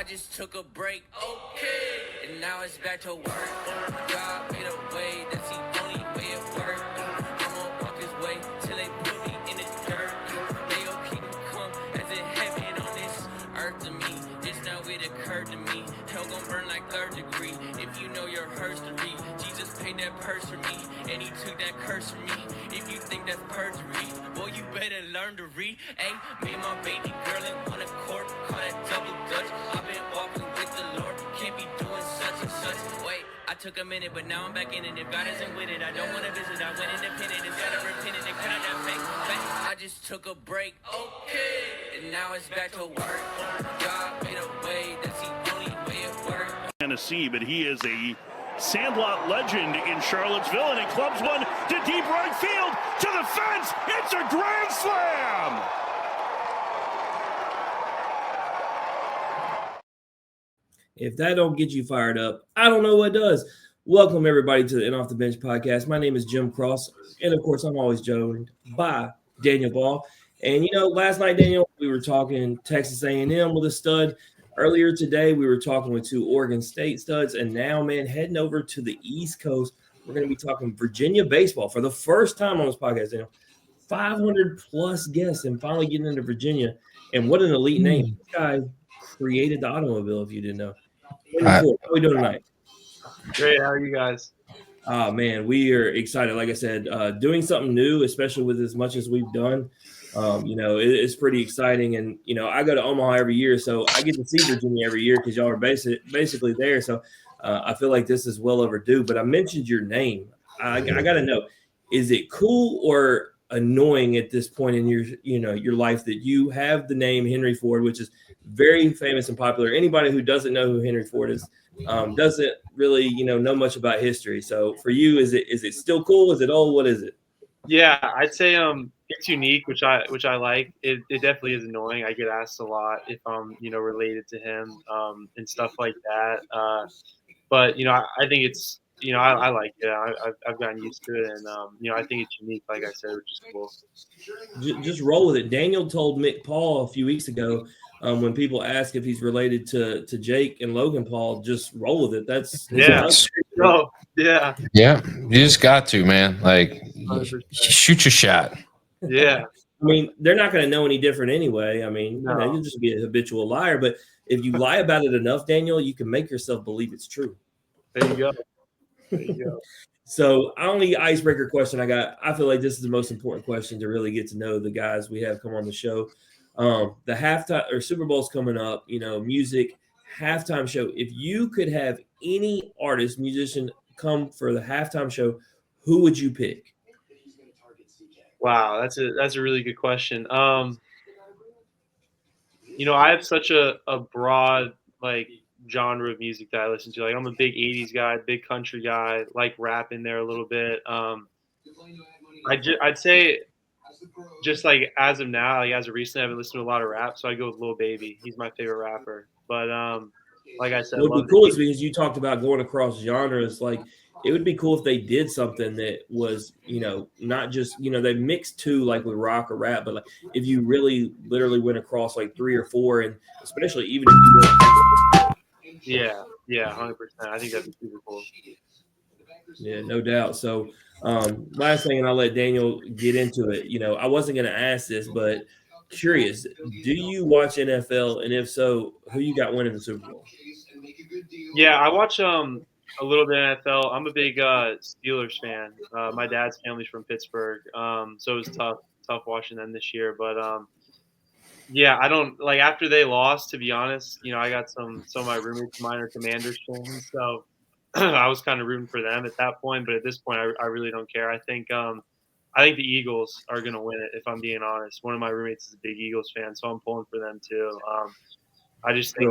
just took a break, okay, and now it's back to work. God made a way, that's the only way it works. I'ma walk this way till they put me in the dirt. May your kingdom come as in heaven on this earth to me. Just now it occurred to me, hell gon' burn like third degree. If you know your history, Jesus paid that purse for me, and he took that curse from me. If you think that's perjury, boy, you better learn to read. Hey, me and my baby girl in one accord, call that double dutch. I've been walking with the Lord, can't be doing such and such. Wait, I took a minute, but now I'm back in it. If God isn't with it, I don't wanna visit. I went independent, instead of repenting and cut out that fake. I just took a break, okay, and now it's back to work. God made a way, that's the only way it works. Tennessee, but he is a Sandlot legend in Charlottesville, and he clubs one to deep right field, to the fence. It's a grand slam! If that don't get you fired up, I don't know what does. Welcome, everybody, to the In Off the Bench podcast. My name is Jim Cross, and, of course, I'm always joined by Daniel Ball. And, last night, Daniel, we were talking Texas A&M with a stud. Earlier today, we were talking with two Oregon State studs. And now, man, heading over to the East Coast, we're going to be talking Virginia baseball for the first time on this podcast, Daniel. 500-plus guests and finally getting into Virginia. And what an elite name. This guy created the automobile, if you didn't know. How are we doing tonight? Great. How are you guys? Oh, man, we are excited. Like I said, doing something new, especially with as much as we've done. It's pretty exciting. And, I go to Omaha every year, so I get to see Virginia every year because y'all are basically there. So I feel like this is well overdue. But I mentioned your name. I got to know, is it cool or annoying at this point in your life that you have the name Henry Ford, which is very famous and popular? Anybody who doesn't know who Henry Ford is doesn't really know much about history. So for you, is it still cool? Is it old? What is it? Yeah, I'd say it's unique, which I like. It definitely is annoying. I get asked a lot if I'm related to him and stuff like that. But I think it's I like it. I've gotten used to it, and I think it's unique, like I said, which is cool. Just roll with it. Daniel told Mick Paul a few weeks ago when people ask if he's related to Jake and Logan Paul, just roll with it. That's yeah. You just got to, man. Like, 100%. Shoot your shot. Yeah. I mean, they're not going to know any different anyway. I mean, you'll just be a habitual liar. But if you lie about it enough, Daniel, you can make yourself believe it's true. There you go. So, only icebreaker question I got. I feel like this is the most important question to really get to know the guys we have come on the show. The halftime or Super Bowl's coming up. Music halftime show. If you could have any artist, musician come for the halftime show, who would you pick? Wow, that's a really good question. I have such a broad genre of music that I listen to. Like, I'm a big 80s guy, big country guy, like rap in there a little bit. I'd say just like as of now, like as of recently, I've been listening to a lot of rap, so I go with Lil Baby. He's my favorite rapper. But like I said, what would be cool is because you talked about going across genres. Like, it would be cool if they did something that was, not just, they mixed two like with rock or rap, but like if you really literally went across like 3 or 4, and especially even if you went. Yeah, 100%. I think that'd be super cool. Yeah, no doubt. So last thing, and I'll let Daniel get into it. I wasn't going to ask this, but curious, do you watch NFL? And if so, who you got winning the Super Bowl? Yeah, I watch a little bit of NFL. I'm a big Steelers fan. My dad's family's from Pittsburgh, so it was tough watching them this year. But yeah, I don't like after they lost. To be honest, I got some of my roommates, mine are Commanders fans, so I was kind of rooting for them at that point. But at this point, I really don't care. I think the Eagles are going to win it. If I'm being honest, one of my roommates is a big Eagles fan, so I'm pulling for them too. I just think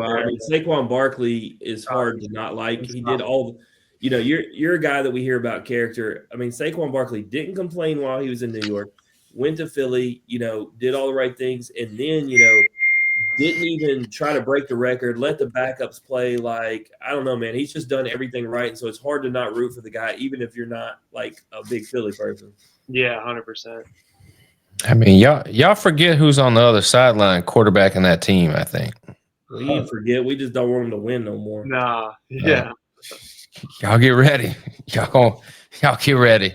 Saquon Barkley is hard to not like. He did all, you're a guy that we hear about character. I mean, Saquon Barkley didn't complain while he was in New York, went to Philly, did all the right things, and then, didn't even try to break the record, let the backups play. Like, I don't know, man. He's just done everything right. And so it's hard to not root for the guy, even if you're not like a big Philly person. Yeah, 100%. I mean, y'all forget who's on the other sideline quarterbacking that team, I think. We forget. We just don't want them to win no more. Nah, yeah. Y'all get ready. Y'all get ready.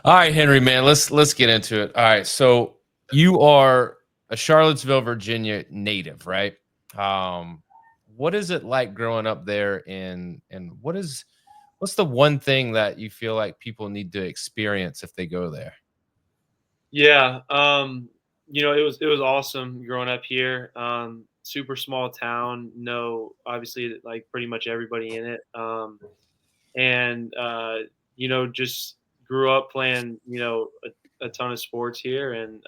All right, Henry, man, let's get into it. All right, so you are a Charlottesville, Virginia native, right? What is it like growing up there, and what's the one thing that you feel like people need to experience if they go there? Yeah, it was awesome growing up here. Super small town, obviously like pretty much everybody in it. And just grew up playing, a ton of sports here, and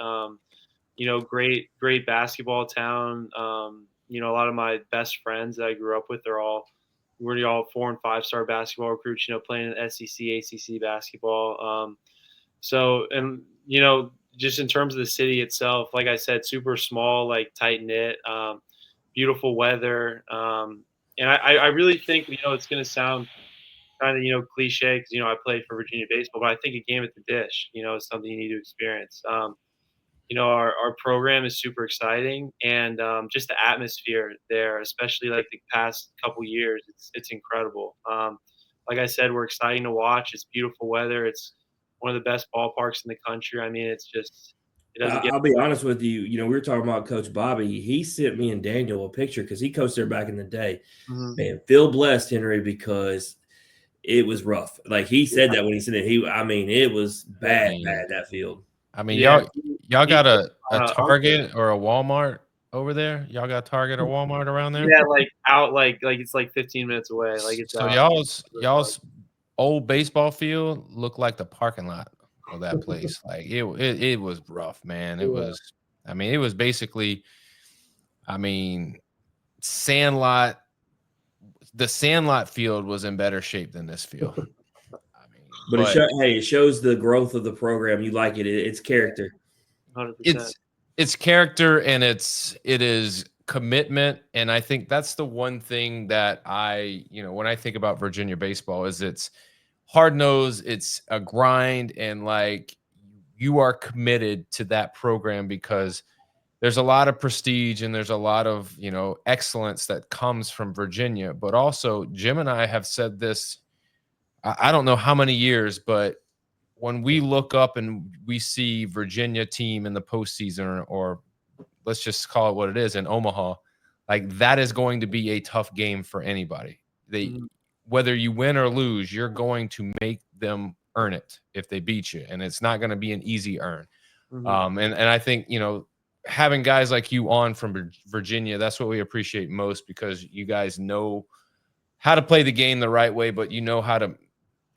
great basketball town. A lot of my best friends that I grew up with we're all 4 and 5 star basketball recruits, playing in SEC, ACC basketball. And just in terms of the city itself, like I said, super small, like tight knit, beautiful weather. And I really think, it's going to sound kind of, cliche because, I played for Virginia baseball, but I think a game at the Dish, is something you need to experience. Our program is super exciting, and just the atmosphere there, especially like the past couple years, it's incredible. Like I said, we're exciting to watch. It's beautiful weather. It's one of the best ballparks in the country. I mean, it doesn't get. I'll be honest with you. We were talking about Coach Bobby. He sent me and Daniel a picture because he coached there back in the day. Mhm. Man, feel blessed, Henry, because it was rough. Like he said that when he said it. It was bad that field. I mean, Yeah, y'all got a uh, Target or a Walmart over there? Y'all got Target or Walmart around there? yeah, like out, like it's like 15 minutes away. Like it's So out. y'all's old baseball field looked like the parking lot of that place. Like it was rough, man. It was. I mean, it was basically. I mean, Sandlot. The Sandlot field was in better shape than this field. I mean, But it shows the growth of the program. You like it. It's character. 100%. It's character, and it is commitment, and I think that's the one thing that when I think about Virginia baseball is it's hard nosed, it's a grind, and like you are committed to that program because there's a lot of prestige and there's a lot of excellence that comes from Virginia. But also Jim and I have said this, I don't know how many years, but when we look up and we see Virginia team in the postseason, or let's just call it what it is, in Omaha, like that is going to be a tough game for anybody. Whether you win or lose, you're going to make them earn it if they beat you, and it's not going to be an easy earn. And I think having guys like you on from Virginia, that's what we appreciate most, because you guys know how to play the game the right way, but you know how to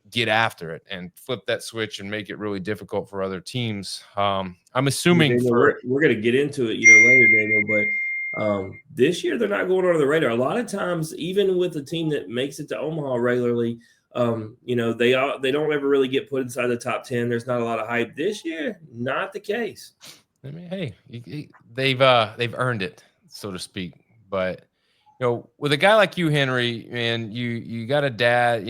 get after it and flip that switch and make it really difficult for other teams. I'm assuming Daniel, we're going to get into it, later, Daniel, but this year they're not going under the radar. A lot of times, even with a team that makes it to Omaha regularly, they don't ever really get put inside the top 10. There's not a lot of hype. This year, not the case. I mean, hey, they've earned it, so to speak. But with a guy like you, Henry, and you got a dad.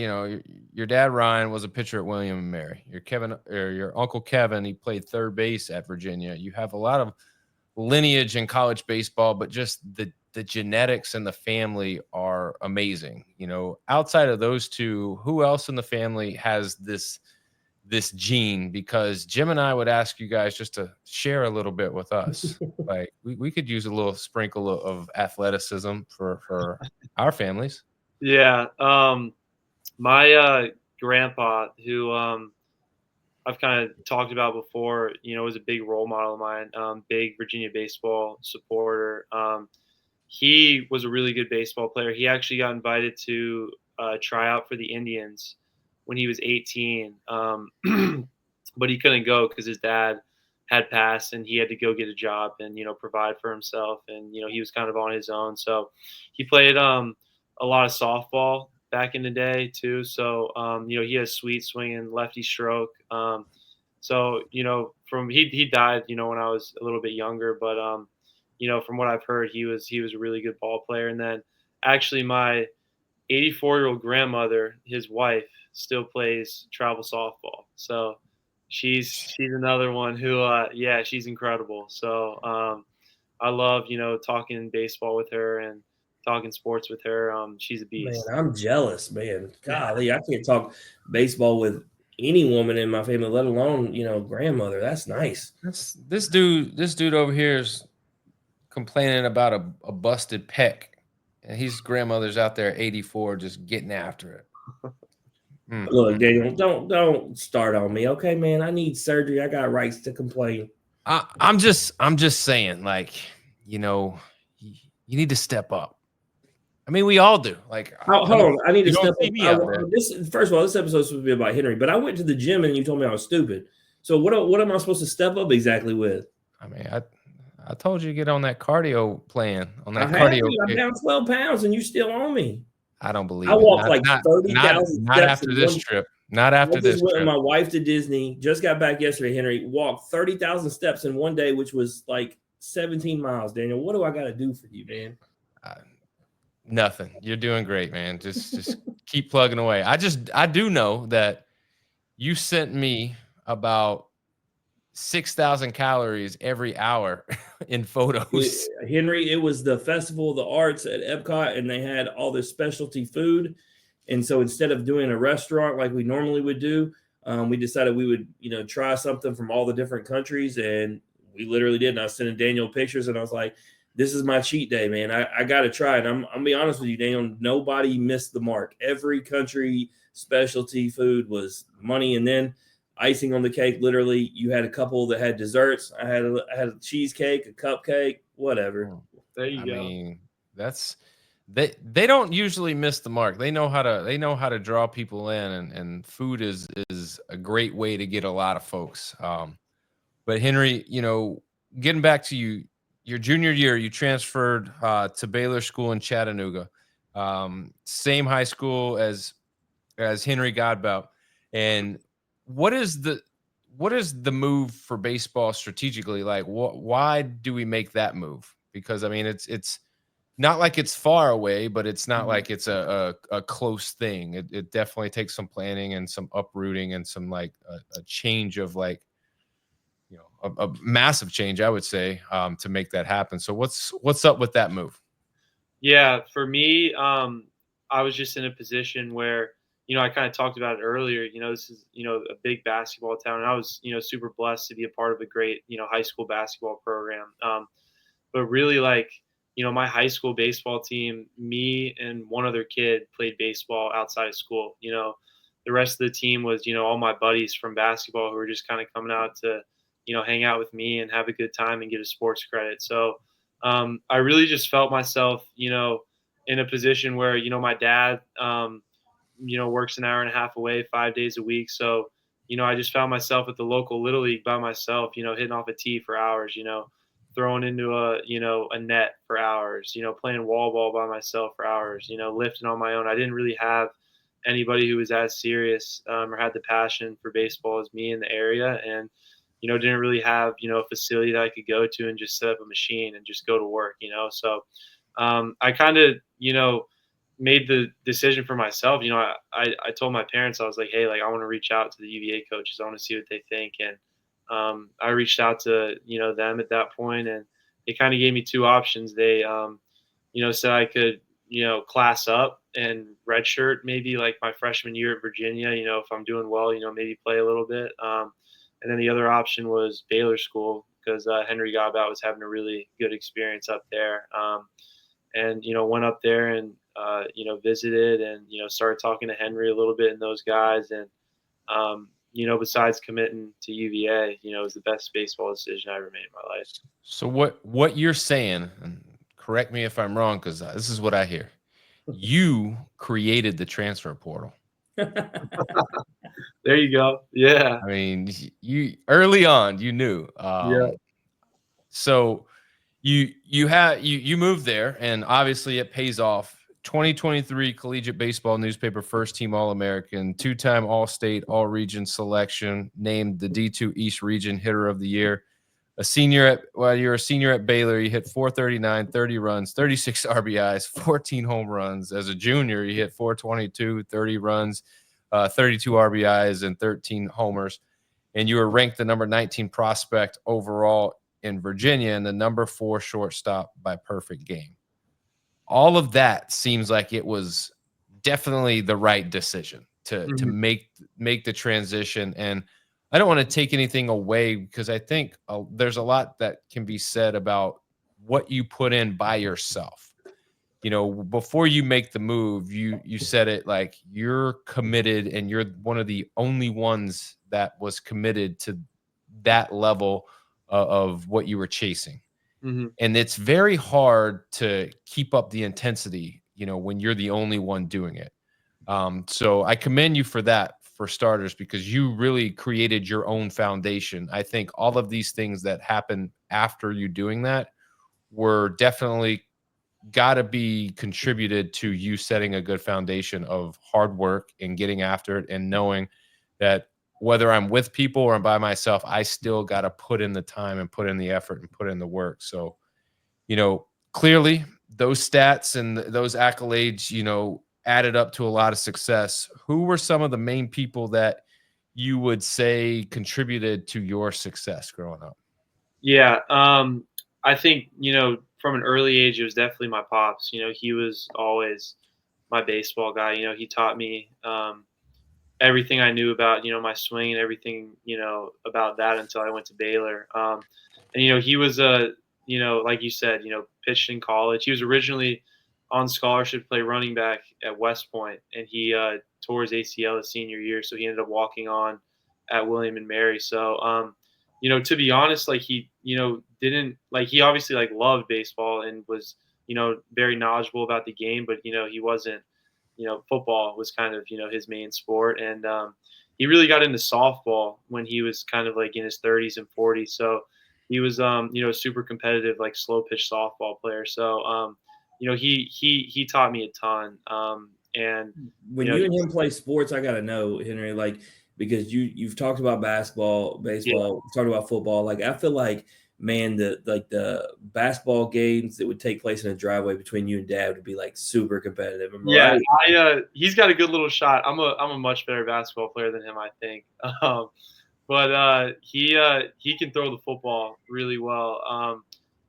Your dad Ryan was a pitcher at William and Mary. Your uncle Kevin, he played third base at Virginia. You have a lot of lineage in college baseball, but just the genetics and the family are amazing. Outside of those two, who else in the family has this gene? Because Jim and I would ask you guys just to share a little bit with us. Like we could use a little sprinkle of athleticism for our families. Yeah. My grandpa, who I've kind of talked about before, was a big role model of mine, big Virginia baseball supporter. He was a really good baseball player. He actually got invited to try out for the Indians when he was 18, but he couldn't go because his dad had passed and he had to go get a job and provide for himself, and he was kind of on his own. So he played a lot of softball back in the day too. So he has sweet swinging lefty stroke. So he died when I was a little bit younger, but from what I've heard, he was a really good ball player. And then actually my 84-year-old grandmother, his wife, still plays travel softball. So she's another one who she's incredible. So I love talking baseball with her, and talking sports with her. She's a Man, beast. I'm jealous, man. Golly, I can't talk baseball with any woman in my family, let alone, grandmother. That's nice. This dude over here is complaining about a busted pec, and his grandmother's out there 84 just getting after it. Look, Daniel, don't start on me, okay, man? I need surgery. I got rights to complain. I'm just saying, like, you need to step up. I mean, we all do. Like, Hold on, I need to step up. up. First of all, this episode is supposed to be about Henry, but I went to the gym and you told me I was stupid. So what am I supposed to step up exactly with? I mean, I told you to get on that cardio plan. On that I'm cardio. down 12 pounds and you still on me. I don't believe I walked it. like 30,000 steps. Not after this trip. Not after this trip. trip. My wife to Disney. Just got back yesterday, Henry. Walked 30,000 steps in one day, which was like 17 miles, Daniel. What do I got to do for you, man? Nothing. You're doing great, man. Just keep plugging away. I do know that you sent me about 6,000 calories every hour in photos. Henry, it was the Festival of the Arts at Epcot, and they had all this specialty food. And so instead of doing a restaurant like we normally would do, we decided we would, try something from all the different countries. And we literally did. And I was sending Daniel pictures, and I was like, this is my cheat day, man. I got to try it. I'm going to be honest with you, Daniel. Nobody missed the mark. Every country specialty food was money. And then icing on the cake, literally, you had a couple that had desserts. I had a cheesecake, a cupcake, whatever. There you go. I mean, that's they don't usually miss the mark. They know how to draw people in, and food is a great way to get a lot of folks. But Henry, getting back to you, your junior year, you transferred to Baylor School in Chattanooga, same high school as Henry Godbout. And what is the move for baseball strategically? Like, why do we make that move? Because I mean, it's not like it's far away, but it's not like it's a close thing. It definitely takes some planning and some uprooting and some like a change of like, a massive change, I would say, to make that happen. So what's up with that move? Yeah, for me, I was just in a position where, I kind of talked about it earlier. This is, a big basketball town. And I was, super blessed to be a part of a great, high school basketball program. But really, like, my high school baseball team, me and one other kid played baseball outside of school. The rest of the team was, all my buddies from basketball who were just kind of coming out to, hang out with me and have a good time and get a sports credit. So I really just felt myself, in a position where, my dad, works an hour and a half away 5 days a week. So, I just found myself at the local Little League by myself, hitting off a tee for hours, throwing into a net for hours, playing wall ball by myself for hours, lifting on my own. I didn't really have anybody who was as serious or had the passion for baseball as me in the area. And, didn't really have, a facility that I could go to and just set up a machine and just go to work, So I kind of, made the decision for myself. I told my parents, I was like, hey, like, I want to reach out to the UVA coaches. I want to see what they think. And I reached out to, them at that point, and they kind of gave me two options. They, said I could, class up and redshirt maybe like my freshman year at Virginia, if I'm doing well, maybe play a little bit. And then the other option was Baylor School because Henry Godbout was having a really good experience up there. And, went up there and, visited and, started talking to Henry a little bit and those guys. And, besides committing to UVA, it was the best baseball decision I ever made in my life. So what you're saying, and correct me if I'm wrong, because this is what I hear. You created the transfer portal. There you go. Yeah. I mean, you early on, you knew. Yeah. So you moved there, and obviously it pays off. 2023 Collegiate Baseball Newspaper First Team All-American, two-time All-State, All-Region selection, named the D2 East Region Hitter of the Year. You're a senior at Baylor. You hit 439, 30 runs, 36 RBIs, 14 home runs. As a junior, you hit 422, 30 runs, 32 RBIs, and 13 homers. And you were ranked the number 19 prospect overall in Virginia and the number 4 shortstop by perfect game. all of that seems like it was definitely the right decision to make the transition. And I don't want to take anything away, because I think there's a lot that can be said about what you put in by yourself. You know, before you make the move, you said it like you're committed, and you're one of the only ones that was committed to that level of what you were chasing. And it's very hard to keep up the intensity, you know, when you're the only one doing it. So I commend you for that, for starters, because you really created your own foundation. I think all of these things that happen after you doing that were definitely got to be contributed to you setting a good foundation of hard work and getting after it, and knowing that whether I'm with people or I'm by myself, I still got to put in the time and put in the effort and put in the work. So, you know, clearly those stats and those accolades, you know, added up to a lot of success. Who were some of the main people that you would say contributed to your success growing up? Yeah, I think, you know, from an early age, it was definitely my pops. You know, he was always my baseball guy. You know, he taught me everything I knew about, you know, my swing and everything, you know, about that until I went to Baylor. And you know, he was you know, like you said, you know, pitched in college. He was originally on scholarship to play running back at West Point, and he tore his ACL his senior year, so he ended up walking on at William and Mary. So, you know, to be honest, like he, you know, didn't like he obviously like loved baseball and was, you know, very knowledgeable about the game, but you know, he wasn't, you know, football was kind of, you know, his main sport. And he really got into softball when he was kind of like in his 30s and 40s. So he was, you know, a super competitive, like slow pitch softball player. So, you know, he taught me a ton. And When you know, you and him play sports, I gotta know, Henry, like, because you've talked about basketball, baseball, talked about football. Like, I feel like, man, the basketball games that would take place in a driveway between you and Dad would be like super competitive. Am I yeah, right? he's got a good little shot. I'm a much better basketball player than him, I think. But he can throw the football really well.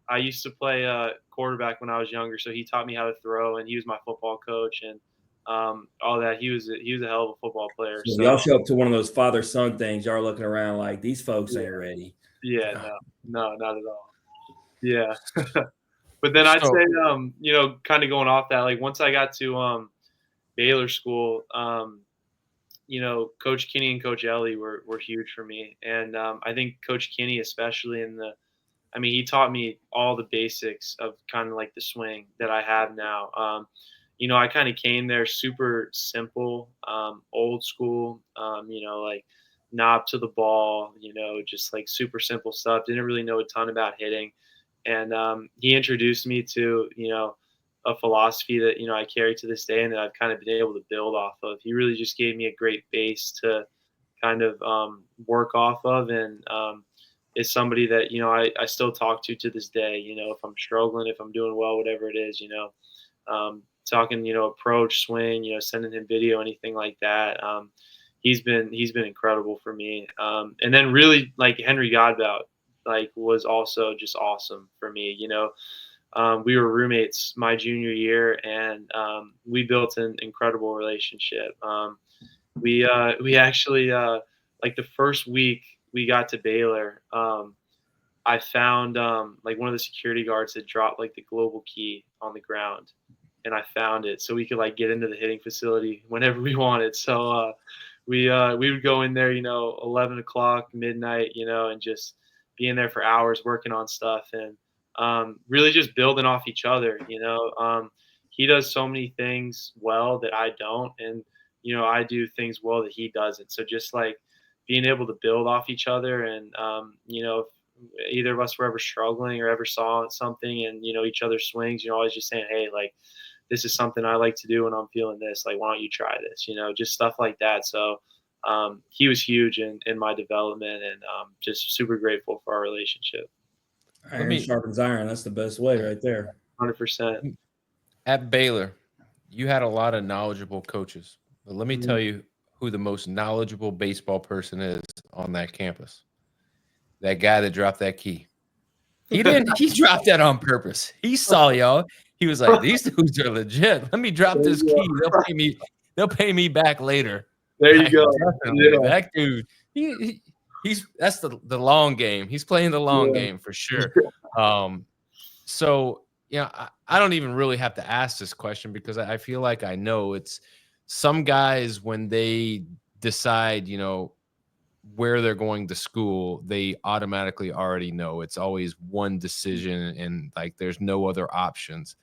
I used to play quarterback when I was younger, so he taught me how to throw, and he was my football coach and all that. He was a hell of a football player. So So y'all show up to one of those father-son things, y'all are looking around like these folks yeah, ain't ready. yeah, no, not at all. Yeah, but then I'd So say you know, kind of going off that, like once I got to Baylor school, you know, Coach Kinney and Coach Ellie were huge for me, and I think Coach Kinney, especially in the, I mean, he taught me all the basics of kind of like the swing that I have now. You know, I kind of came there super simple, old school, you know, like knob to the ball, you know, just like super simple stuff. Didn't really know a ton about hitting. And he introduced me to, you know, a philosophy that, you know, I carry to this day and that I've kind of been able to build off of. He really just gave me a great base to kind of work off of. And is somebody that, you know, I still talk to this day, you know, if I'm struggling, if I'm doing well, whatever it is, you know, talking, you know, approach, swing, you know, sending him video, anything like that. He's been incredible for me. And then really like Henry Godbout, like was also just awesome for me. You know, we were roommates my junior year, and we built an incredible relationship. We actually like the first week we got to Baylor. I found like one of the security guards had dropped like the global key on the ground, and I found it so we could like get into the hitting facility whenever we wanted. So we would go in there, you know, 11 o'clock, midnight, you know, and just be in there for hours working on stuff and really just building off each other. You know, he does so many things well that I don't, and you know, I do things well that he doesn't. So just like being able to build off each other, and you know, if either of us were ever struggling or ever saw something and you know each other's swings, you know, always just saying, hey, like this is something I like to do when I'm feeling this. Like, why don't you try this? You know, just stuff like that. So he was huge in my development, and just super grateful for our relationship. Iron sharpens iron. That's the best way right there. 100%. at Baylor, you had a lot of knowledgeable coaches. But let me tell you who the most knowledgeable baseball person is on that campus. That guy that dropped that key. He didn't. He dropped that on purpose. He saw y'all. He was like, "These dudes are legit. Let me drop this key. They'll pay me. They'll pay me back later." There you Like, go. definitely. Yeah. That dude. He's that's the long game. He's playing the long game for sure. So I don't even really have to ask this question because I feel like I know. It's some guys when they decide, where they're going to school, they automatically already know. It's always one decision and like there's no other options.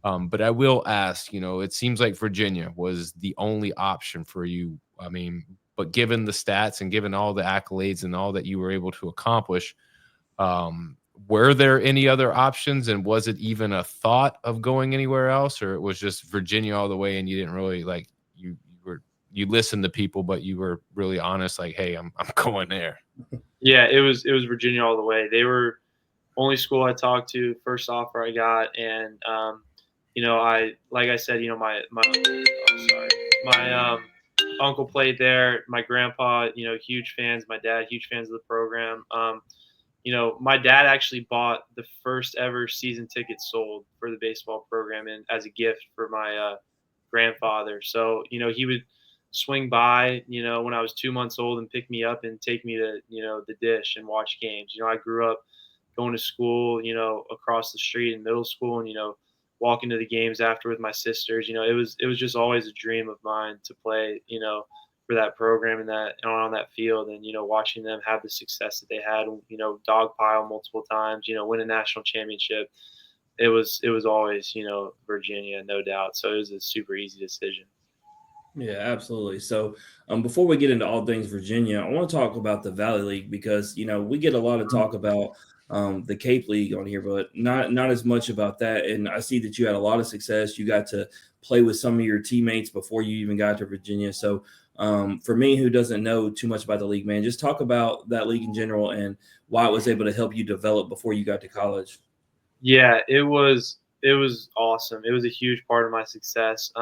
But I will ask, it seems like Virginia was the only option for you. I mean, but given the stats and given all the accolades and all that you were able to accomplish, were there any other options? And was it even a thought of going anywhere else, or it was just Virginia all the way and you didn't really like you listened to people, but you were really honest, like, hey, I'm going there. Yeah, it was Virginia all the way. They were only school I talked to, first offer I got, and like I said, my uncle played there. My grandpa, huge fans. My dad, huge fans of the program. My dad actually bought the first ever season ticket sold for the baseball program and as a gift for my grandfather. So he would swing by, when I was 2 months old and pick me up and take me to, the dish and watch games. I grew up going to school, across the street in middle school and, walking to the games after with my sisters. It was just always a dream of mine to play, for that program and on that field and, watching them have the success that they had, dogpile multiple times, win a national championship. It was always, Virginia, no doubt. So it was a super easy decision. Yeah, absolutely. So before we get into all things Virginia, I want to talk about the Valley League because, we get a lot of talk about the Cape League on here, but not as much about that. And I see that you had a lot of success. You got to play with some of your teammates before you even got to Virginia. So for me, who doesn't know too much about the league, man, just talk about that league in general and why it was able to help you develop before you got to college. Yeah, it was awesome. It was a huge part of my success.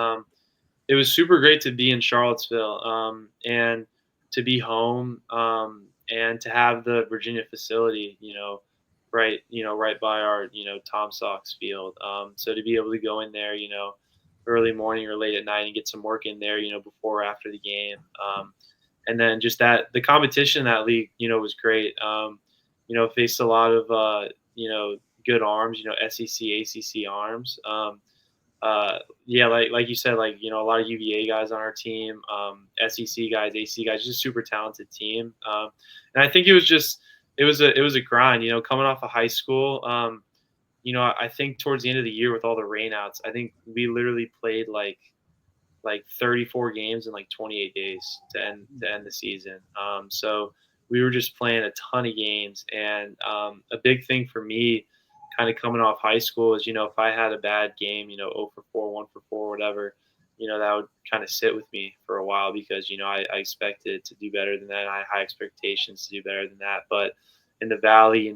It was super great to be in Charlottesville and to be home and to have the Virginia facility, right by our, Tom Sox field. So to be able to go in there, early morning or late at night and get some work in there, before or after the game. And then just the competition in that league, was great. Faced a lot of, good arms, SEC, ACC arms. Like you said, a lot of UVA guys on our team, SEC guys, AC guys, just a super talented team. And I think it was a grind, coming off of high school. I think towards the end of the year with all the rainouts, I think we literally played like 34 games in like 28 days to end the season. So we were just playing a ton of games, and a big thing for me kind of coming off high school is, if I had a bad game, 0 for 4, 1 for 4, whatever, that would kind of sit with me for a while because, I expected to do better than that. I had high expectations to do better than that. But in the Valley,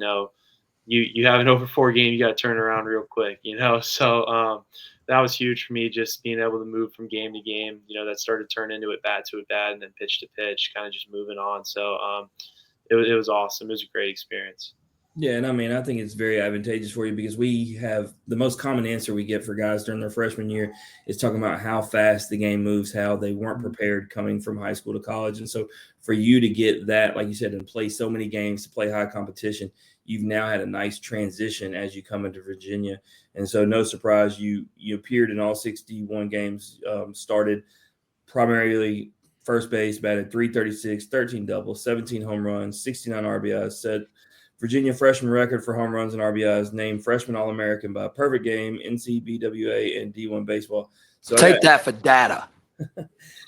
you have an 0 for 4 game, you got to turn around real quick, So that was huge for me, just being able to move from game to game, that started to turn into at bat to at bat and then pitch to pitch, kind of just moving on. So it was awesome. It was a great experience. Yeah, and I mean, I think it's very advantageous for you because we have the most common answer we get for guys during their freshman year is talking about how fast the game moves, how they weren't prepared coming from high school to college. And so for you to get that, like you said, and play so many games, to play high competition, you've now had a nice transition as you come into Virginia. And so no surprise, you appeared in all 61 games, started primarily first base, batted .336, 13 doubles, 17 home runs, 69 RBIs, set Virginia freshman record for home runs and RBIs, named freshman All-American by Perfect Game, NCBWA, and D1 Baseball. So take that for data.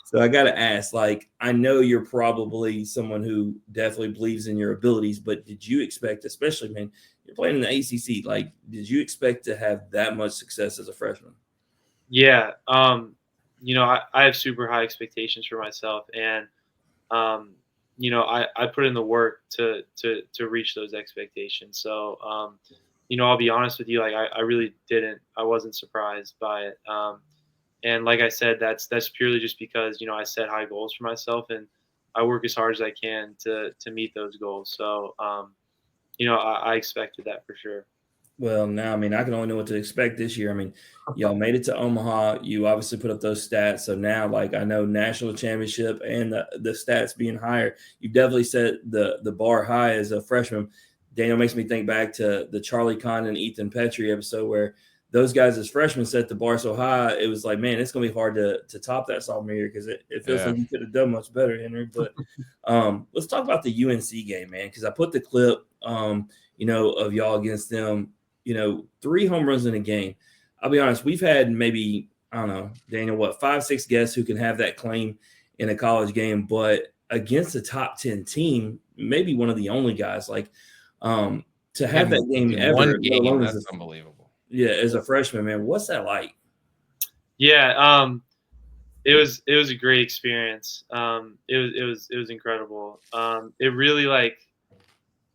So I got to ask, I know you're probably someone who definitely believes in your abilities, but did you expect, especially, man, you're playing in the ACC, did you expect to have that much success as a freshman? Yeah. I have super high expectations for myself, and I put in the work to reach those expectations. So, I'll be honest with you, I really I wasn't surprised by it. And like I said, that's purely just because, I set high goals for myself and I work as hard as I can to meet those goals. So, I expected that for sure. Well, now, I mean, I can only know what to expect this year. I mean, y'all made it to Omaha. You obviously put up those stats. So now, like, I know national championship and the stats being higher, you definitely set the bar high as a freshman. Daniel makes me think back to the Charlie Condon, Ethan Petrie episode where those guys as freshmen set the bar so high. It was like, man, it's going to be hard to top that sophomore year because it feels like you could have done much better, Henry. But let's talk about the UNC game, man, because I put the clip, of y'all against them. 3 home runs in a game. I'll be honest, we've had maybe, I don't know, Daniel, 5, 6 guests who can have that claim in a college game, but against a top 10 team, maybe one of the only guys, like to have that game ever. One game, that's unbelievable. Yeah, as a freshman, man, what's that like? Yeah, it was a great experience. It was incredible. It really like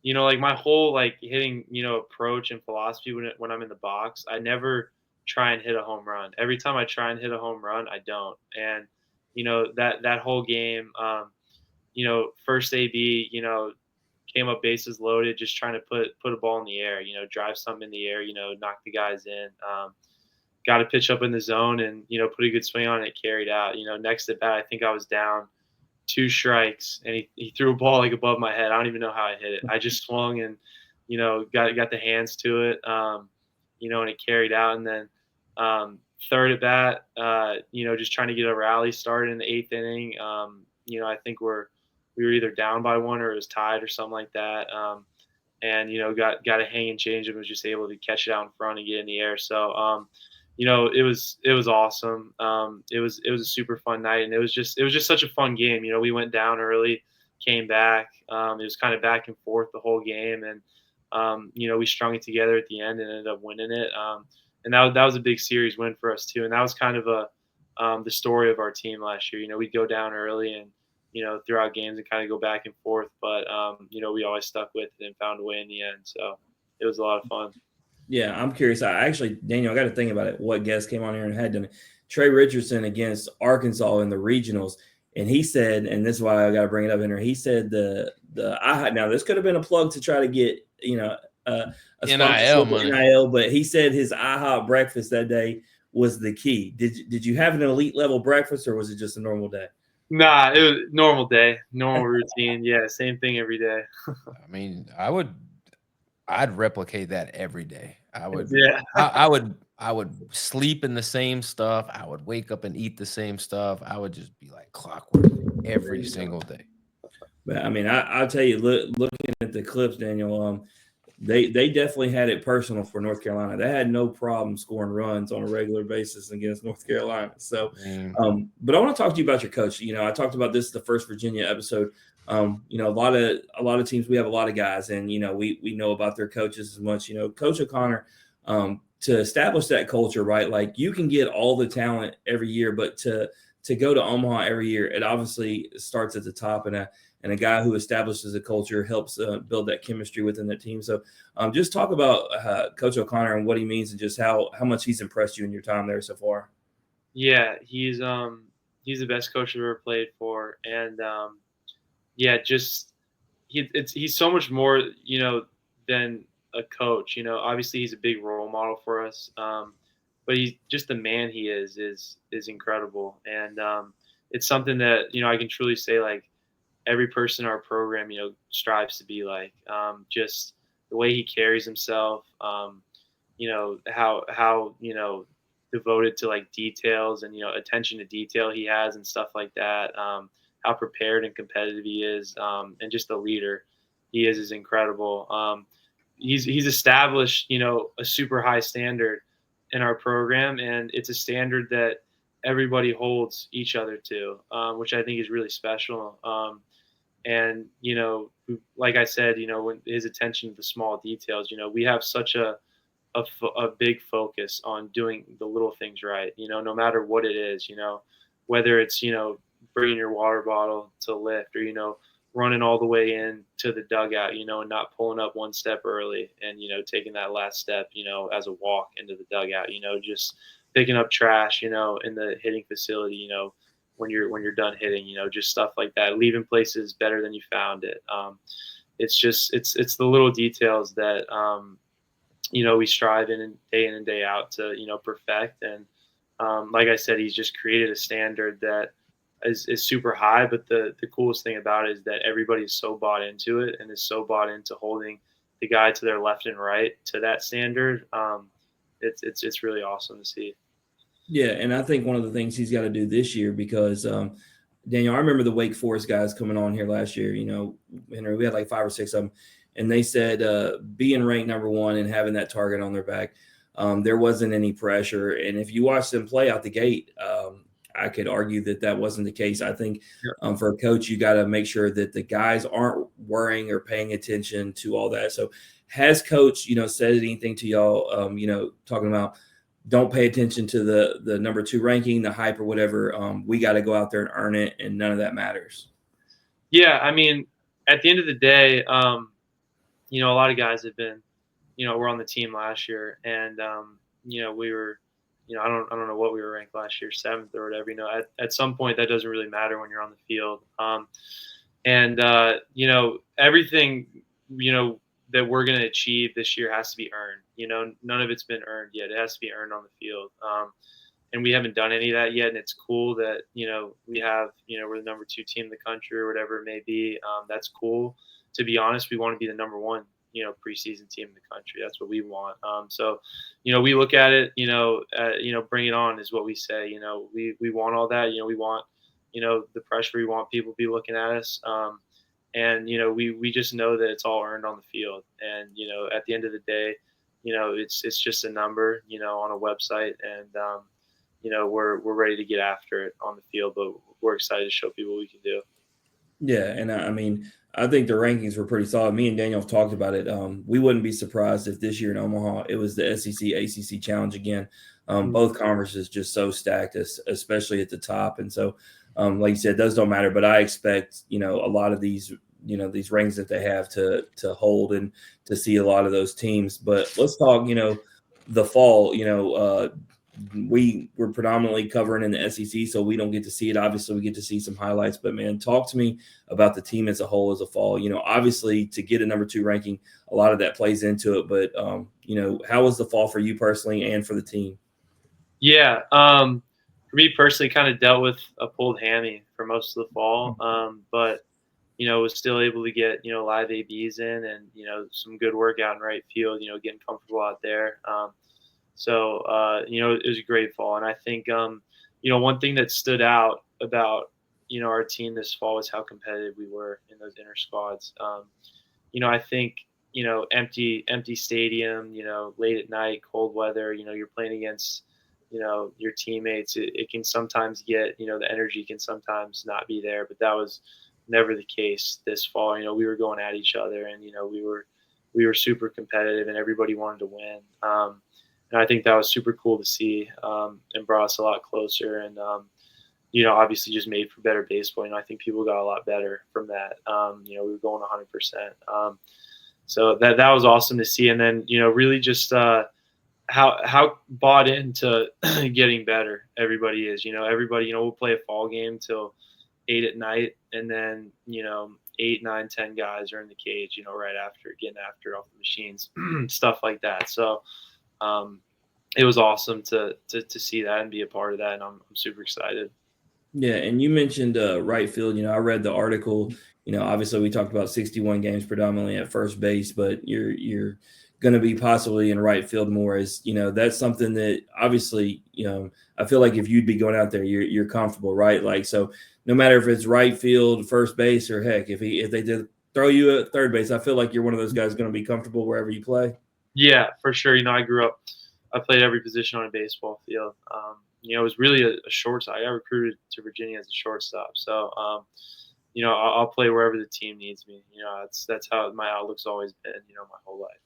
my whole hitting, approach and philosophy when I'm in the box, I never try and hit a home run. Every time I try and hit a home run, I don't. And, that whole game, first AB, came up bases loaded, just trying to put a ball in the air, drive something in the air, knock the guys in. Got to pitch up in the zone and, put a good swing on it, carried out. Next at bat, I think I was down 2 strikes and he threw a ball above my head. I don't even know how I hit it. I just swung and, got the hands to it, and it carried out. And then third at bat, just trying to get a rally started in the 8th inning. I think we were either down by 1 or it was tied or something like that. And, got a hang and change and was just able to catch it out in front and get in the air. So, it was awesome. It was a super fun night, and it was just such a fun game. We went down early, came back. It was kind of back and forth the whole game, and we strung it together at the end and ended up winning it. And that was a big series win for us too. And that was kind of the story of our team last year. We'd go down early and throughout games and kind of go back and forth, but we always stuck with it and found a way in the end. So it was a lot of fun. Yeah, I'm curious. Daniel, I got to think about it. What guest came on here and had done it? Trey Richardson against Arkansas in the regionals, and he said, and this is why I got to bring it up in here. He said the now this could have been a plug to try to get a NIL money. NIL, but he said his IHOP breakfast that day was the key. Did you have an elite level breakfast or was it just a normal day? Nah, it was normal day, normal routine. Yeah, same thing every day. I mean, I'd replicate that every day. I would. Yeah. I would sleep in the same stuff. I would wake up and eat the same stuff. I would just be like clockwork every single day. But I mean, I'll tell you, looking at the clips, Daniel, they definitely had it personal for North Carolina. They had no problem scoring runs on a regular basis against North Carolina. So, but I want to talk to you about your coach. I talked about this the first Virginia episode. A lot of teams, we have a lot of guys, and we know about their coaches as much. Coach O'Connor, to establish that culture, right? Like you can get all the talent every year, but to go to Omaha every year, it obviously starts at the top, and a guy who establishes a culture helps build that chemistry within the team. So, just talk about Coach O'Connor and what he means, and just how much he's impressed you in your time there so far. Yeah, he's the best coach I've ever played for, and he's so much more, than a coach. Obviously he's a big role model for us, but he's just the man he is incredible, and it's something that I can truly say like every person in our program strives to be like. Just the way he carries himself, how devoted to like details and attention to detail he has and stuff like that. How prepared and competitive he is, and just the leader he is incredible. He's established a super high standard in our program, and it's a standard that everybody holds each other to, which I think is really special. And like I said, when his attention to the small details, we have such a big focus on doing the little things right. No matter what it is, whether it's bringing your water bottle to lift, or running all the way in to the dugout, and not pulling up one step early, and taking that last step, as a walk into the dugout, just picking up trash, in the hitting facility, when you're done hitting, just stuff like that, leaving places better than you found it. it's just it's the little details that we strive in and day out to perfect. And like I said, he's just created a standard that is super high. But the coolest thing about it is that everybody is so bought into it and is so bought into holding the guy to their left and right to that standard. It's really awesome to see. Yeah, and I think one of the things he's got to do this year, because Daniel, I remember the Wake Forest guys coming on here last year. Henry, we had like 5 or 6 of them, and they said being ranked number 1 and having that target on their back, there wasn't any pressure. And if you watch them play out the gate, I could argue that wasn't the case. I think for a coach, you got to make sure that the guys aren't worrying or paying attention to all that. So has coach, said anything to y'all, talking about don't pay attention to the number 2 ranking, the hype or whatever. We got to go out there and earn it, and none of that matters. Yeah, I mean, at the end of the day, a lot of guys have been, were on the team last year, and we were, I don't know what we were ranked last year, 7th or whatever. At some point that doesn't really matter when you're on the field. Everything, that we're going to achieve this year has to be earned. None of it's been earned yet. It has to be earned on the field. And we haven't done any of that yet. And it's cool that, we have, we're the number 2 team in the country or whatever it may be. That's cool. To be honest, we want to be the number 1, preseason team in the country. That's what we want. So, we look at it, bring it on is what we say. We want all that. We want, the pressure. We want people to be looking at us. And, we just know that it's all earned on the field. And, at the end of the day, it's just a number, on a website. And, we're ready to get after it on the field, but we're excited to show people what we can do. Yeah. And I mean, I think the rankings were pretty solid. Me and Daniel have talked about it. We wouldn't be surprised if this year in Omaha, it was the SEC ACC challenge again. Both conferences just so stacked, especially at the top. And so, like you said, those don't matter, but I expect, a lot of these, these rings that they have to hold and to see a lot of those teams. But let's talk, the fall, we're predominantly covering in the SEC, so we don't get to see it. Obviously, we get to see some highlights, but man, talk to me about the team as a whole as a fall. Obviously to get a number 2 ranking, a lot of that plays into it, but how was the fall for you personally and for the team? Yeah. For me personally, kind of dealt with a pulled hammy for most of the fall. But was still able to get, live ABs in and, some good workout in right field, getting comfortable out there. So, it was a great fall. And I think, one thing that stood out about, our team this fall was how competitive we were in those inner squads. I think, empty stadium, late at night, cold weather, you're playing against, your teammates. It can sometimes get, the energy can sometimes not be there, but that was never the case this fall. We were going at each other and, we were super competitive and everybody wanted to win. And I think that was super cool to see and brought us a lot closer and, obviously just made for better baseball. I think people got a lot better from that. We were going 100%. So that was awesome to see. And then, really just how bought into getting better everybody is. Everybody, we'll play a fall game till 8 at night. And then, 8, 9, 10 guys are in the cage, right after, getting after it off the machines, stuff like that. So, it was awesome to see that and be a part of that, and I'm super excited. Yeah, and you mentioned right field. I read the article. Obviously we talked about 61 games predominantly at first base, but you're going to be possibly in right field more. As that's something that obviously I feel like if you'd be going out there, you're comfortable, right? Like so, no matter if it's right field, first base, or heck, if they did throw you at third base, I feel like you're one of those guys going to be comfortable wherever you play. Yeah, for sure. I played every position on a baseball field. It was really a shortstop. I got recruited to Virginia as a shortstop. So, I'll play wherever the team needs me. That's how my outlook's always been, my whole life.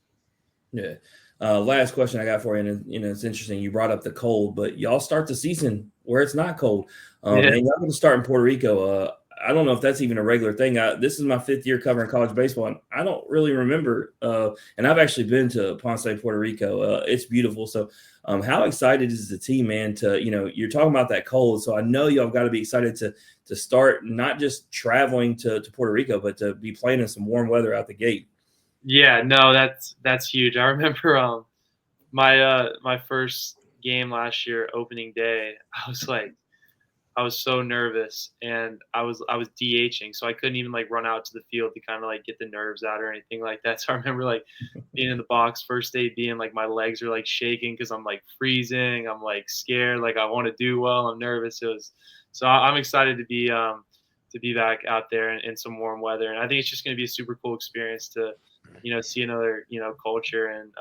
Yeah. Last question I got for you, and it's interesting. You brought up the cold, but y'all start the season where it's not cold. And y'all going to start in Puerto Rico. I don't know if that's even a regular thing. This is my 5th year covering college baseball, and I don't really remember. And I've actually been to Ponce, Puerto Rico. It's beautiful. So how excited is the team, man, to, you're talking about that cold. So I know y'all got to be excited to start not just traveling to Puerto Rico, but to be playing in some warm weather out the gate. Yeah, no, that's huge. I remember my first game last year, opening day. I was so nervous, and I was DHing, so I couldn't even like run out to the field to kind of like get the nerves out or anything like that. So I remember like being in the box first day, being like my legs are like shaking because I'm like freezing. I'm like scared, like I want to do well. I'm nervous. I'm excited to be back out there in some warm weather, and I think it's just going to be a super cool experience to see another culture and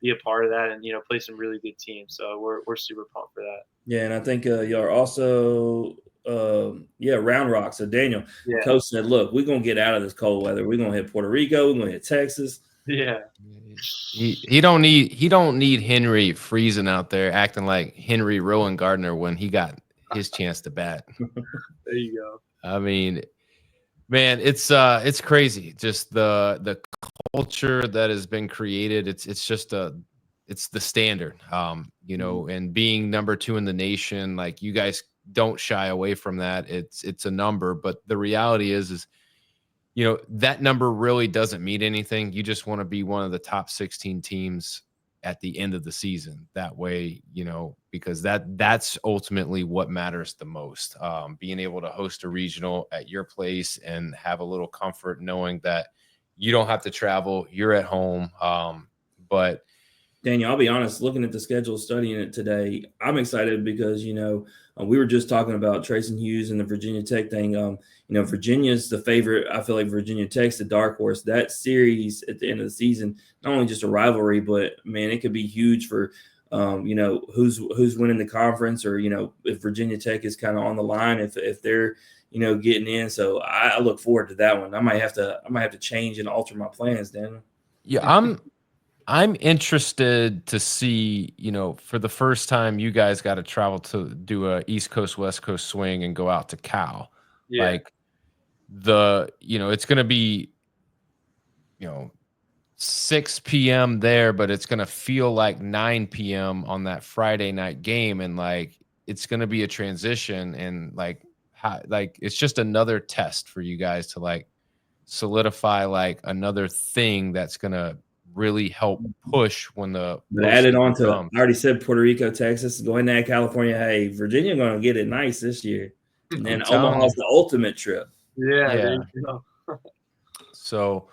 be a part of that and play some really good teams. So we're super pumped for that. Yeah, and I think y'all are also Round Rock. So Daniel, coach said, look, we're gonna get out of this cold weather. We're gonna hit Puerto Rico, we're gonna hit Texas. Yeah. He don't need Henry freezing out there acting like Henry Rowan Gardner when he got his chance to bat. There you go. I mean, man, it's crazy. Just the culture that has been created. It's the standard. And being number 2 in the nation, like you guys don't shy away from that. It's a number, but the reality is that number really doesn't mean anything. You just want to be one of the top 16 teams at the end of the season. That way, because that's ultimately what matters the most. Being able to host a regional at your place and have a little comfort knowing that you don't have to travel, you're at home. But Daniel, I'll be honest, looking at the schedule, studying it today, I'm excited because, we were just talking about Trayson Hughes and the Virginia Tech thing. Virginia's the favorite. I feel like Virginia Tech's the dark horse. That series at the end of the season, not only just a rivalry, but, man, it could be huge for, who's winning the conference or, if Virginia Tech is kind of on the line, if they're, getting in. So I look forward to that one. I might have to change and alter my plans, Daniel. Yeah, I'm interested to see, for the first time, you guys got to travel to do a East Coast, West Coast swing and go out to Cal. Yeah. Like it's going to be, 6 p.m. there, but it's going to feel like 9 p.m. on that Friday night game. And like, it's going to be a transition and it's just another test for you guys to like solidify like another thing that's going to really help push when the added on to I already said Puerto Rico, Texas, going to California. Hey, Virginia going to get it nice this year, and then Omaha's the ultimate trip. Yeah. So,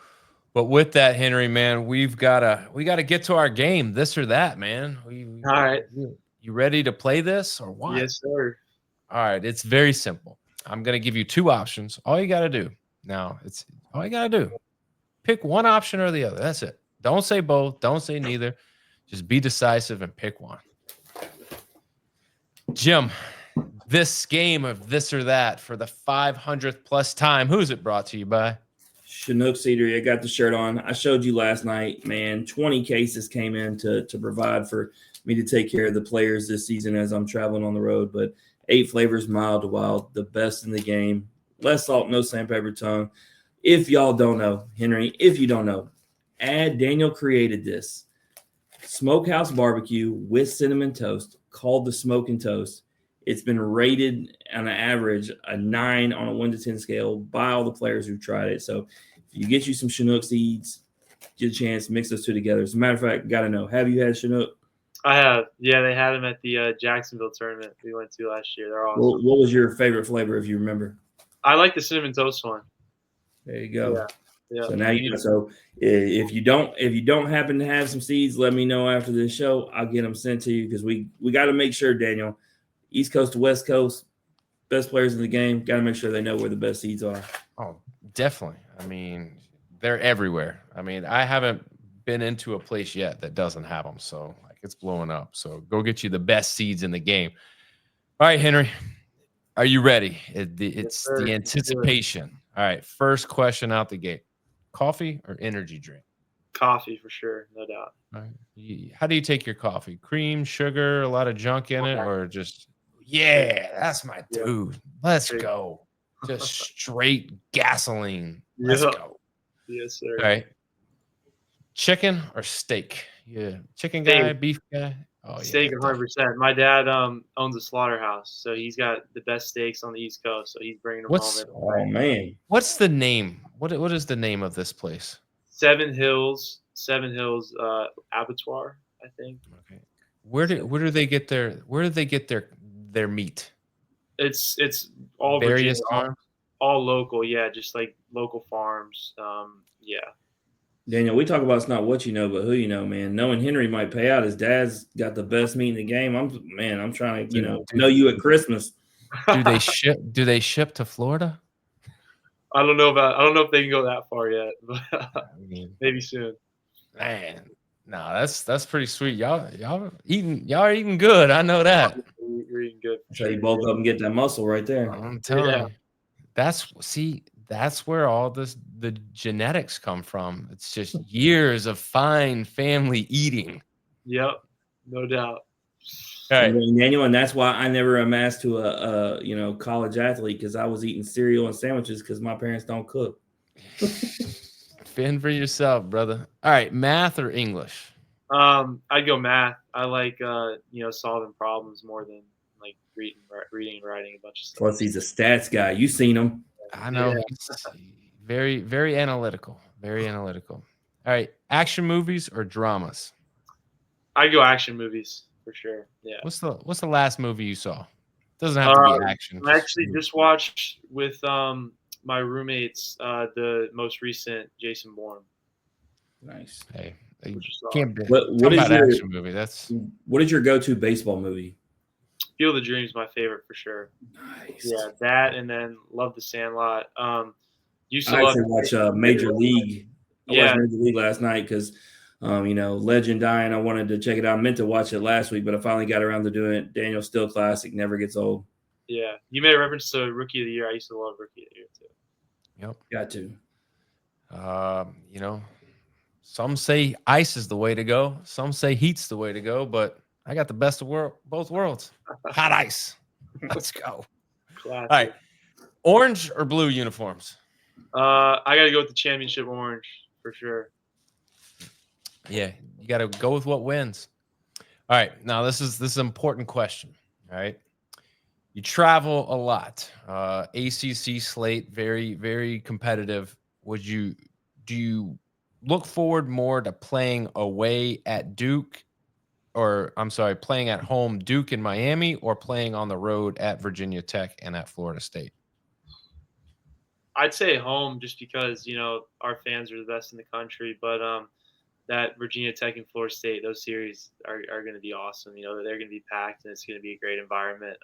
but with that, Henry, man, we gotta get to our game. This or that, man. All right. You ready to play this or what? Yes, sir. All right. It's very simple. I'm gonna give you 2 options. All you gotta do pick one option or the other. That's it. Don't say both. Don't say neither. Just be decisive and pick one. Jim, this game of this or that for the 500th plus time, who's it brought to you by? Chinook Cedar. I got the shirt on. I showed you last night, man. 20 cases came in to provide for me to take care of the players this season as I'm traveling on the road. But 8 flavors, mild to wild, the best in the game. Less salt, no sandpaper tongue. If y'all don't know, Henry, if you don't know, Daniel created this smokehouse barbecue with cinnamon toast called the Smoke and Toast. It's been rated on an average a 9 on a 1 to 10 scale by all the players who've tried it. So if you get you some Chinook seeds, get a chance, mix those 2 together. As a matter of fact, got to know, have you had Chinook? I have. Yeah, they had them at the Jacksonville tournament we went to last year. They're awesome. What was your favorite flavor, if you remember? I like the cinnamon toast one. There you go. Yeah. So now you know. So if you don't happen to have some seeds, let me know after this show. I'll get them sent to you because we got to make sure, Daniel, East Coast to West Coast, best players in the game, got to make sure they know where the best seeds are. Oh, definitely. I mean, they're everywhere. I mean, I haven't been into a place yet that doesn't have them, so like it's blowing up. So go get you the best seeds in the game. All right, Henry, are you ready? It's the anticipation. All right, first question out the gate. Coffee or energy drink? Coffee for sure, no doubt. All right. How do you take your coffee? Cream, sugar, a lot of junk in it, or just, yeah, that's my dude. Let's go. Just straight gasoline. Let's Yeah. go. Yes, sir. All right. Chicken or steak? Yeah. Chicken guy, Steak. beef guy. Oh yeah. Steak, definitely. 100%. My dad owns a slaughterhouse, so he's got the best steaks on the East Coast. So he's bringing them home. Oh man, What's the name? What is the name of this place? Seven Hills Abattoir, I think. Okay. Where do they get their meat? It's all Various Virginia, farms. all local. Yeah, just like local farms. Yeah. Daniel, we talk about it's not what you know, but who you know, man. Knowing Henry might pay out. His dad's got the best meat in the game. I'm trying to, know you at Christmas. Do they ship? Do they ship to Florida? I don't know if they can go that far yet, but I mean, maybe soon. man, no, that's pretty sweet. Y'all are eating good. I know that. We're eating good. So you bulk up and get that muscle right there. I'm telling Yeah. you. That's where all the genetics come from. It's just years of fine family eating. Yep, no doubt. All right. And Daniel, and that's why I never amassed to a college athlete, because I was eating cereal and sandwiches because my parents don't cook. Fend for yourself, brother. All right, math or English? I'd go math. I like solving problems more than like reading and writing a bunch of stuff. Plus, he's a stats guy. You seen him? I know. Yeah. He's very, very analytical. Very analytical. All right, action movies or dramas? I'd go action movies for sure. Yeah. What's the last movie you saw? Doesn't have to be action. I actually just watched with my roommates the most recent Jason Bourne. Nice. Hey, you Which is can't be What talk is about your action movie. That's what is your go-to baseball movie? Field of Dreams, my favorite for sure. Nice. Yeah, that and then love The Sandlot. Used to I love actually watch Major League. I Yeah. watched Major League last night because, Legend dying. I wanted to check it out. I meant to watch it last week, but I finally got around to doing it. Daniel Still classic, never gets old. Yeah, you made a reference to Rookie of the Year. I used to love Rookie of the Year too. Got to. some say ice is the way to go. Some say heat's the way to go, but I got the best of both worlds. Hot ice. Let's go. Classic. All right. Orange or blue uniforms? I got to go with the championship orange for sure. Yeah, you got to go with what wins. All right. Now this is an important question. All right. You travel a lot. ACC slate, very, very competitive. Do you look forward more to playing away at Duke, or I'm sorry, playing at home Duke in Miami, or playing on the road at Virginia Tech and at Florida State? I'd say home just because, our fans are the best in the country. But that Virginia Tech and Florida State, those series are going to be awesome. They're going to be packed and it's going to be a great environment.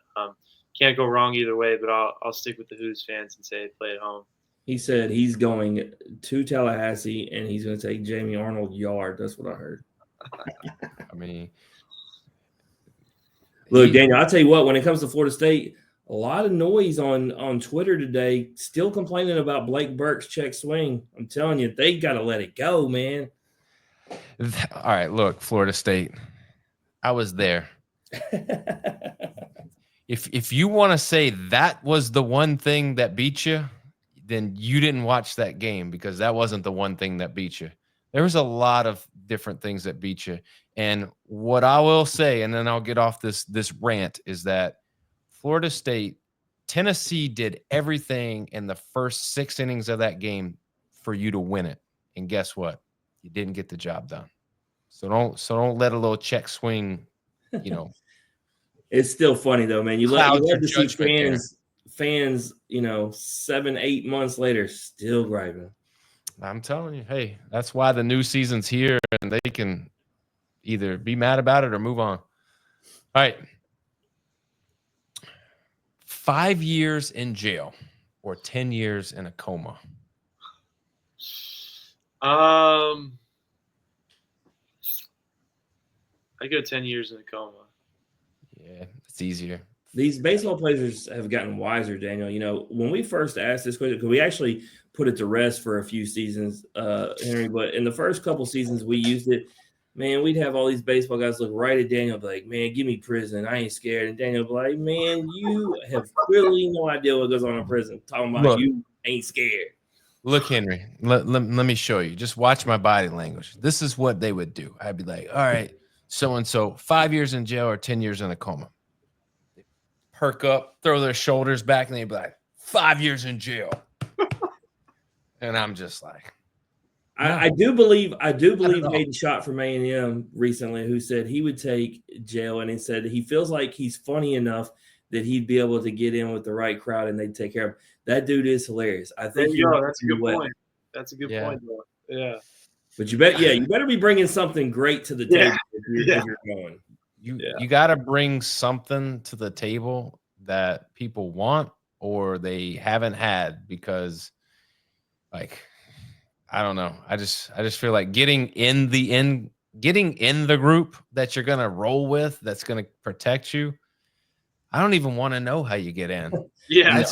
Can't go wrong either way, but I'll stick with the Hoos fans and say play at home. He said he's going to Tallahassee and he's going to take Jamie Arnold yard. That's what I heard. I mean, Look, Daniel, I'll tell you what, when it comes to Florida State, a lot of noise on Twitter today, still complaining about Blake Burke's check swing. I'm telling you, they got to let it go, man. all right, look, Florida State, I was there. If you want to say that was the one thing that beat you, then you didn't watch that game, because that wasn't the one thing that beat you. There was a lot of different things that beat you. And what I will say, and then I'll get off this rant, is that Florida State, Tennessee did everything in the first 6 innings of that game for you to win it. And guess what? You didn't get the job done. So don't let a little check swing, It's still funny though, man. You love to see fans, 7-8 months later still griping. I'm telling you, hey, that's why the new season's here, and they can either be mad about it or move on. All right. 5 years in jail or 10 years in a coma? I go 10 years in a coma. Yeah, it's easier. These baseball players have gotten wiser, Daniel. When we first asked this question, because we actually put it to rest for a few seasons, Henry, but in the first couple seasons we used it, man, we'd have all these baseball guys look right at Daniel, be like, man, give me prison. I ain't scared. And Daniel be like, man, you have clearly no idea what goes on in prison. Talking about Look. you ain't scared. Look, Henry, let me show you. Just watch my body language. This is what they would do. I'd be like, all right, so-and-so, 5 years in jail or 10 years in a coma. They perk up, throw their shoulders back, and they'd be like, 5 years in jail. And I'm just like, I do believe Hayden Schott from A&M recently, who said he would take jail, and he said he feels like he's funny enough that he'd be able to get in with the right crowd and they'd take care of him. That dude is hilarious. I think that's a good point. That's a good point, though. Yeah. But you better be bringing something great to the table if you're going. You got to bring something to the table that people want or they haven't had, because, like, I don't know. I just feel like getting in the group that you're gonna roll with, that's gonna protect you. I don't even want to know how you get in. Yeah,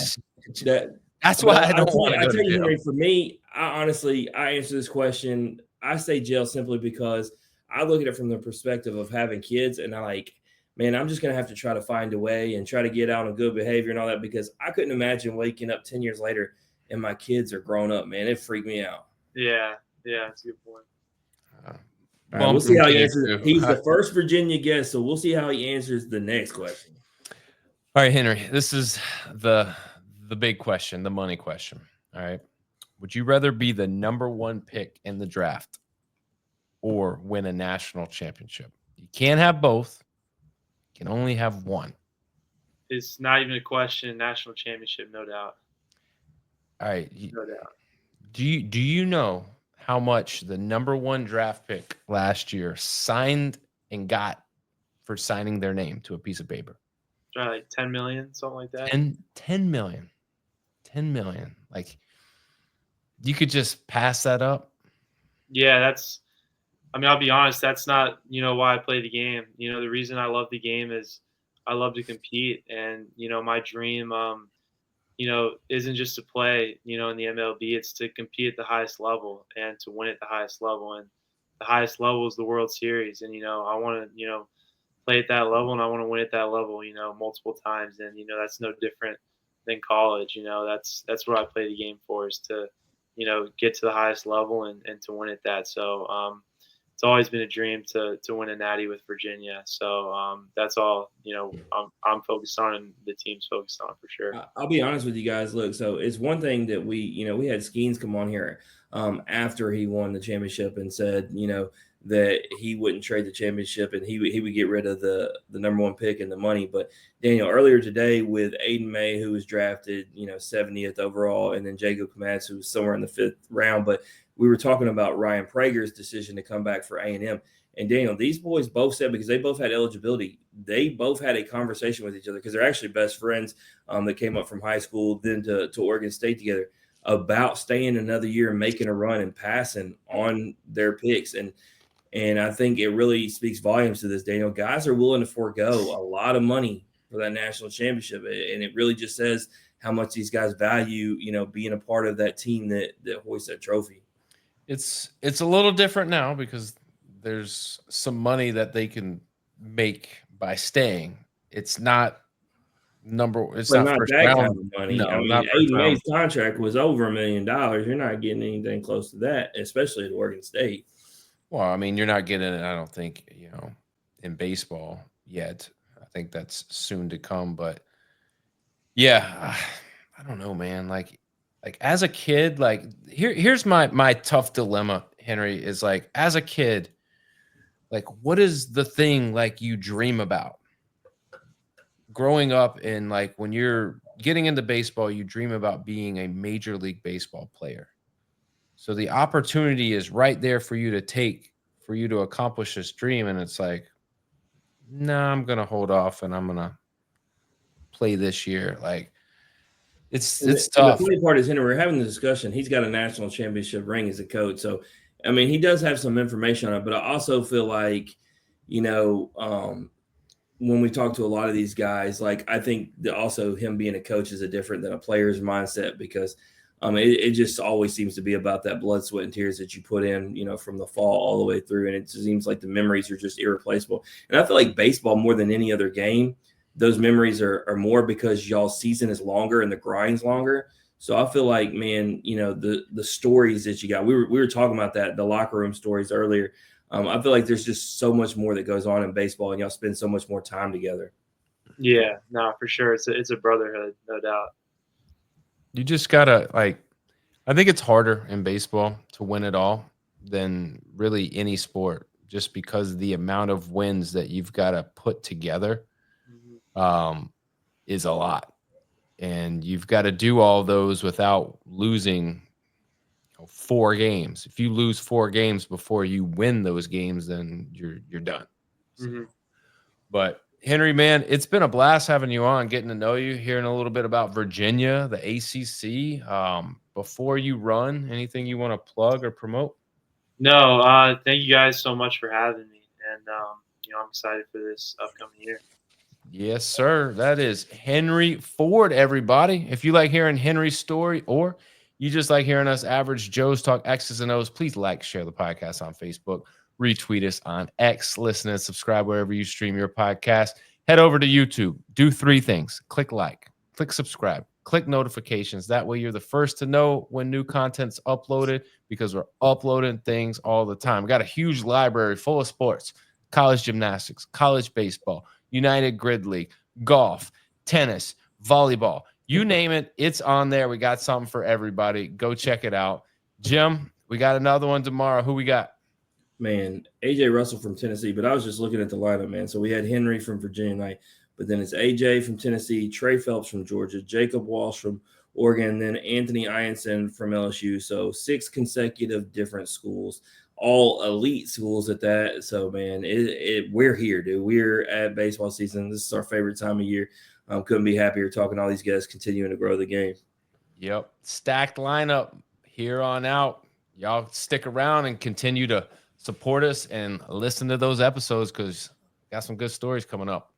that's why I don't want to go to jail. Henry, for me, I answer this question. I say jail simply because I look at it from the perspective of having kids, and I'm just gonna have to try to find a way and try to get out on good behavior and all that, because I couldn't imagine waking up 10 years later and my kids are grown up. Man, it freaked me out. Yeah, that's a good point. All right, we'll see how he answers. He's the first Virginia guest, so we'll see how he answers the next question. All right, Henry, this is the big question, the money question. All right. Would you rather be the number one pick in the draft or win a national championship? You can't have both. You can only have one. It's not even a question. National championship, no doubt. All right. No doubt. Do you know how much the number one draft pick last year signed and got for signing their name to a piece of paper? Like 10 million, something like that. 10 million. 10 million. Like, you could just pass that up. Yeah, I'll be honest, that's not, why I play the game. The reason I love the game is I love to compete, and, my dream, isn't just to play, in the MLB. It's to compete at the highest level and to win at the highest level. And the highest level is the World Series. And, I want to, play at that level, and I want to win at that level, multiple times. And, that's no different than college. That's what I play the game for, is to, get to the highest level and to win at that. So, it's always been a dream to win a natty with Virginia. So that's all, I'm focused on, and the team's focused on, for sure. I'll be honest with you guys. Look, so it's one thing that we had Skeens come on here after he won the championship and said, that he wouldn't trade the championship and he would get rid of the number one pick and the money. But Daniel, earlier today with Aiden May, who was drafted, 70th overall, and then Jacob Komatz, who was somewhere in the 5th round. But we were talking about Ryan Prager's decision to come back for A&M. And Daniel, these boys both said, because they both had eligibility, they both had a conversation with each other, because they're actually best friends that came up from high school, then to Oregon State together, about staying another year and making a run and passing on their picks. And I think it really speaks volumes to this, Daniel. Guys are willing to forego a lot of money for that national championship. And it really just says how much these guys value, being a part of that team that hoists that trophy. It's a little different now because there's some money that they can make by staying. It's not first that round. Kind of money. No, Aiden May's contract was over $1 million. You're not getting anything close to that, especially at Oregon State. Well, you're not getting it, I don't think, in baseball yet. I think that's soon to come. But yeah, I don't know, man. Like as a kid, here's my tough dilemma, Henry, is as a kid, what is the thing you dream about? Growing up, and when you're getting into baseball, you dream about being a Major League Baseball player. So the opportunity is right there for you to take, for you to accomplish this dream. And it's nah, I'm going to hold off and I'm going to play this year. It's tough. The funny part is, Henry, we're having the discussion. He's got a national championship ring as a coach. So, he does have some information on it, but I also feel when we talk to a lot of these guys, I think that also him being a coach is different than a player's mindset, because It just always seems to be about that blood, sweat, and tears that you put in, from the fall all the way through. And it seems like the memories are just irreplaceable. And I feel like baseball, more than any other game, those memories are more because y'all's season is longer and the grind's longer. So I feel like, man, the stories that you got, we were talking about that, the locker room stories earlier. I feel like there's just so much more that goes on in baseball, and y'all spend so much more time together. Yeah, no, for sure. It's a brotherhood, no doubt. You just gotta I think it's harder in baseball to win it all than really any sport, just because the amount of wins that you've got to put together is a lot, and you've got to do all those without losing 4 games. If you lose 4 games before you win those games, then you're done. But Henry, man, it's been a blast having you on, getting to know you, hearing a little bit about Virginia, the ACC. Before you run, anything you want to plug or promote? No, thank you guys so much for having me, and I'm excited for this upcoming year. Yes, sir. That is Henry Ford, everybody. If you like hearing Henry's story, or you just like hearing us average Joes talk X's and O's, please share the podcast on Facebook, retweet us on X, listen and subscribe wherever you stream your podcast. Head over to YouTube. Do 3 things. Click like, click subscribe, click notifications. That way you're the first to know when new content's uploaded, because we're uploading things all the time. We got a huge library full of sports, college gymnastics, college baseball, United Grid League, golf, tennis, volleyball. You name it, it's on there. We got something for everybody. Go check it out. Jim, we got another one tomorrow. Who we got? Man, AJ Russell from Tennessee, but I was just looking at the lineup, man. So we had Henry from Virginia Tech, but then it's AJ from Tennessee, Trey Phelps from Georgia, Jacob Walsh from Oregon, and then Anthony Ianson from LSU. So 6 consecutive different schools, all elite schools at that. So, man, we're here, dude. We're at baseball season. This is our favorite time of year. Couldn't be happier talking to all these guys, continuing to grow the game. Yep. Stacked lineup here on out. Y'all stick around and continue to support us and listen to those episodes, because got some good stories coming up.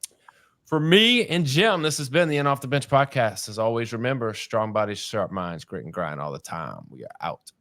For me and Jim, this has been the In Off the Bench podcast. As always, remember, strong bodies, sharp minds, grit and grind all the time. We are out.